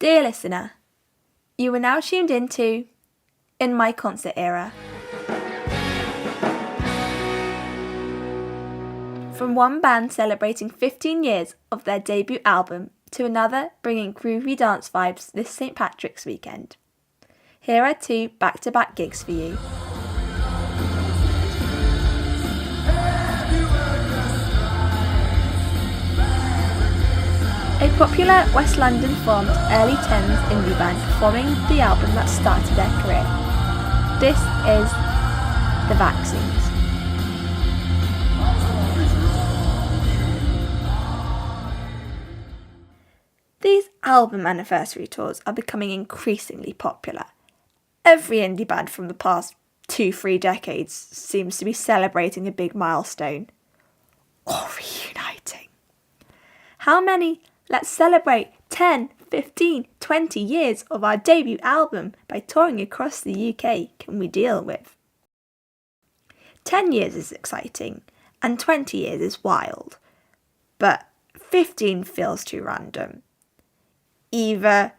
Dear listener, you are now tuned into In My Concert Era. From one band celebrating 15 years of their debut album to another bringing groovy dance vibes this St. Patrick's weekend. Here are 2 back-to-back gigs for you. A popular West London formed early 10s indie band performing the album that started their career. This is The Vaccines. These album anniversary tours are becoming increasingly popular. Every indie band from the past 2-3 decades seems to be celebrating a big milestone. Or reuniting. How many let's celebrate 10, 15, 20 years of our debut album by touring across the UK can we deal with? 10 years is exciting and 20 years is wild, but 15 feels too random. Either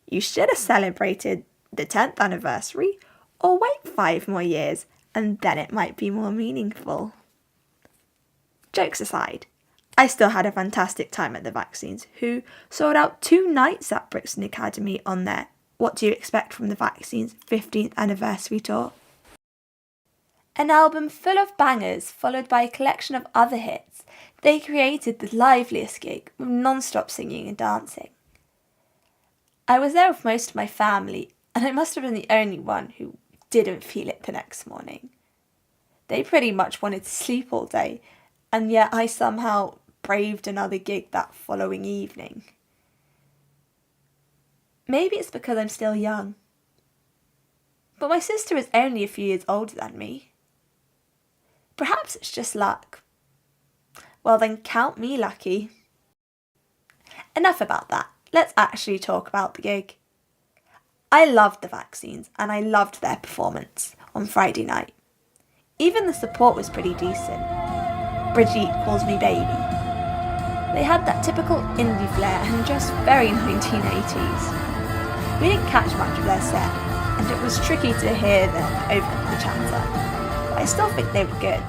you should have celebrated the 10th anniversary or wait 5 more years and then it might be more meaningful. Jokes aside, I still had a fantastic time at the Vaccines, who sold out 2 nights at Brixton Academy on their What Do You Expect from the Vaccines 15th anniversary tour. An album full of bangers followed by a collection of other hits, they created the liveliest gig with non-stop singing and dancing. I was there with most of my family and I must have been the only one who didn't feel it the next morning. They pretty much wanted to sleep all day, and yet I somehow braved another gig that following evening. Maybe it's because I'm still young. But my sister is only a few years older than me. Perhaps it's just luck. Well then, count me lucky. Enough about that. Let's actually talk about the gig. I loved the Vaccines and I loved their performance on Friday night. Even the support was pretty decent. Brigitte calls me baby. They had that typical indie flair and just very 1980s. We didn't catch much of their set, and it was tricky to hear them over the chatter, but I still think they were good.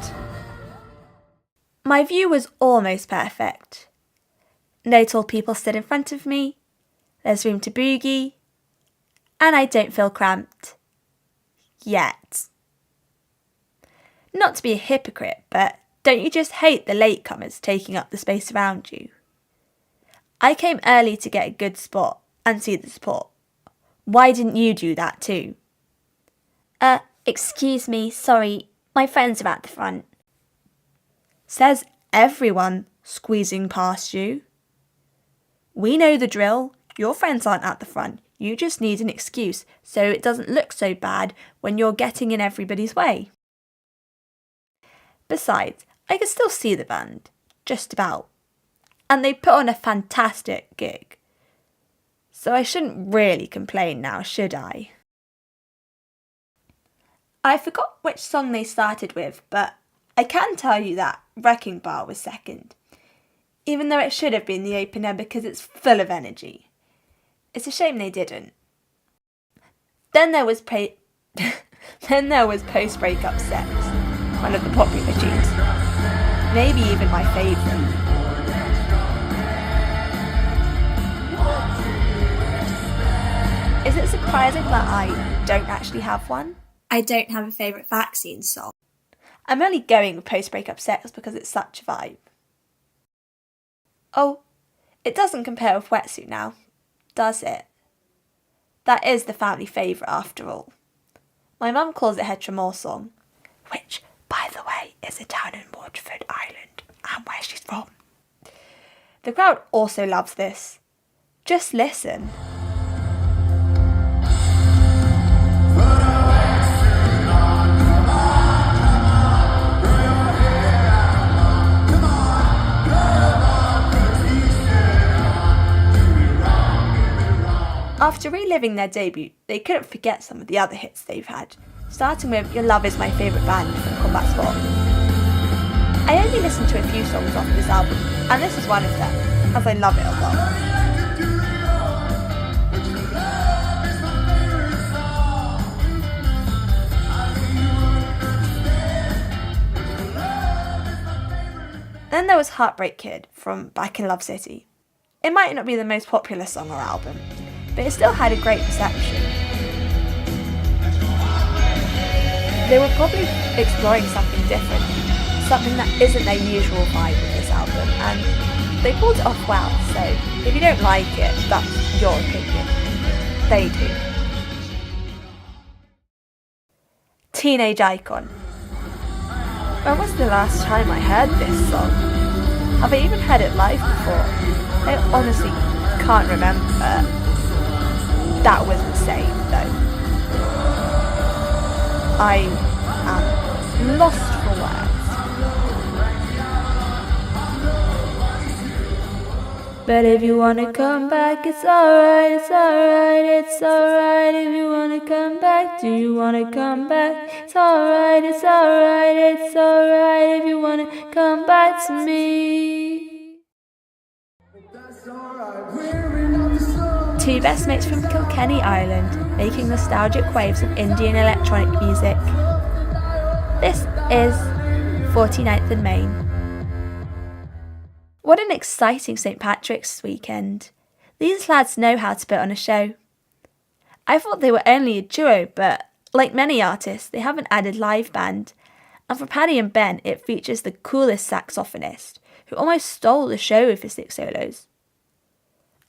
My view was almost perfect. No tall people stood in front of me, there's room to boogie, and I don't feel cramped. Yet. Not to be a hypocrite, but don't you just hate the latecomers taking up the space around you? I came early to get a good spot and see the support. Why didn't you do that too? Excuse me, sorry, my friends are at the front. Says everyone squeezing past you. We know the drill. Your friends aren't at the front. You just need an excuse so it doesn't look so bad when you're getting in everybody's way. Besides, I could still see the band, just about, and they put on a fantastic gig. So I shouldn't really complain now, should I? I forgot which song they started with, but I can tell you that Wrecking Ball was second, even though it should have been the opener because it's full of energy. It's a shame they didn't. Then there was post-breakup sex, one of the popular tunes. Maybe even my favourite. Is it surprising that I don't actually have one? I don't have a favourite Vaccines song. I'm only going with post-breakup sex because it's such a vibe. Oh, it doesn't compare with Wetsuit now, does it? That is the family favourite after all. My mum calls it her Tremor song, which, by the way, is a town in Waterford, Ireland, and where she's from. The crowd also loves this. Just listen. After reliving their debut, they couldn't forget some of the other hits they've had, starting with Your Love Is My Favourite Band from Combat Sport. I only listened to a few songs off this album, and this is one of them, as I love it a lot. Then there was Heartbreak Kid from Back in Love City. It might not be the most popular song or album, but it still had a great reception. They were probably exploring something different, something that isn't their usual vibe with this album, and they pulled it off well, so if you don't like it, that's your opinion. They do. Teenage Icon. When was the last time I heard this song? Have I even heard it live before? I honestly can't remember. That was insane though. I am lost for words. But if you wanna come back, it's alright, it's alright, it's alright. If you wanna come back, do you wanna come back? It's alright, it's alright, it's alright. If you wanna come back to me. Two best mates from Kilkenny, Ireland, making nostalgic waves of Indian electronic music. This is 49th and Main. What an exciting St. Patrick's weekend. These lads know how to put on a show. I thought they were only a duo, but like many artists, they have an added live band. And for Paddy and Ben, it features the coolest saxophonist, who almost stole the show with his 6 solos.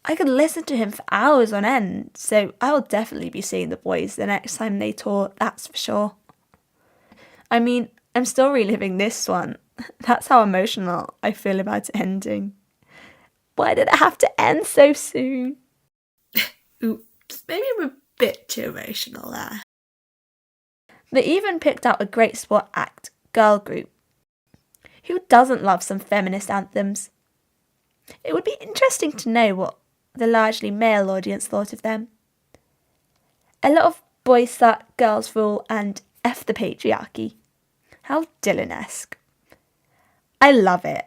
I could listen to him for hours on end, so I will definitely be seeing the boys the next time they tour, that's for sure. I mean, I'm still reliving this one. That's how emotional I feel about it ending. Why did it have to end so soon? Oops, maybe I'm a bit too emotional there. They even picked out a great sport act, girl group. Who doesn't love some feminist anthems? It would be interesting to know what the largely male audience thought of them. A lot of boys suck, girls rule, and F the patriarchy. How Dylan-esque. I love it.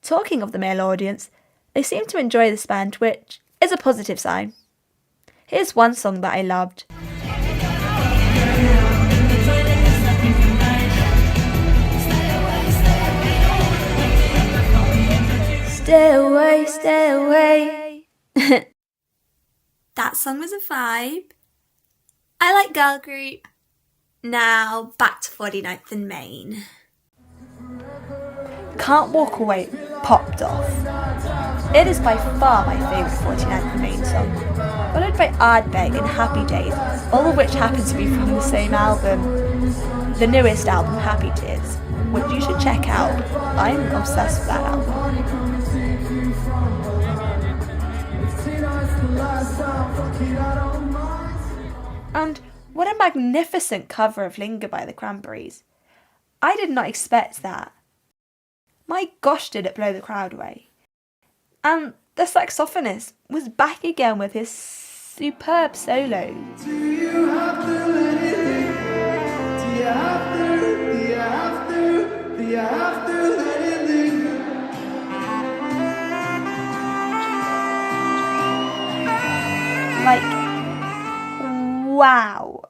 Talking of the male audience, they seem to enjoy this band, which is a positive sign. Here's one song that I loved. Stay away, stay away. That song was a vibe. I like girl group. Now back to 49th and Main. Can't Walk Away popped off. It is by far my favourite 49th and Main song, followed by Ardbeg and Happy Days, all of which happen to be from the same album, the newest album, Happt Tears, which you should check out. I'm obsessed with that album. And what a magnificent cover of Linger by the Cranberries. I did not expect that. My gosh, did it blow the crowd away. And the saxophonist was back again with his superb solo. Do you have to let it linger? Do you have to? Do you have to? Do you have to let it linger? Like, wow.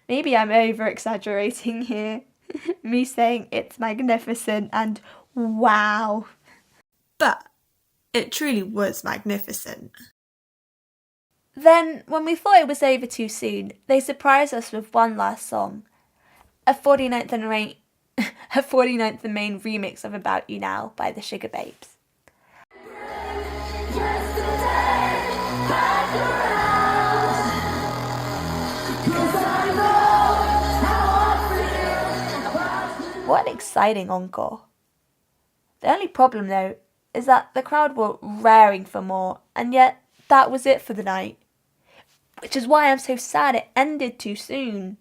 Maybe I'm over-exaggerating here. Me saying it's magnificent and wow. But it truly was magnificent. Then, when we thought it was over too soon, they surprised us with one last song. A 49th and Main remix of About You Now by the Sugar Babes. What an exciting encore. The only problem though is that the crowd were raring for more, and yet that was it for the night. Which is why I'm so sad it ended too soon.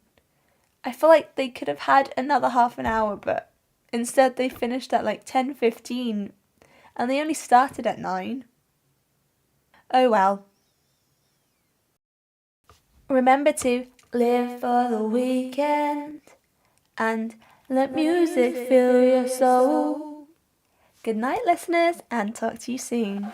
I feel like they could have had another half an hour, but instead they finished at like 10:15 and they only started at 9. Oh well. Remember to live for the weekend and let music fill your soul. Good night, listeners, and talk to you soon.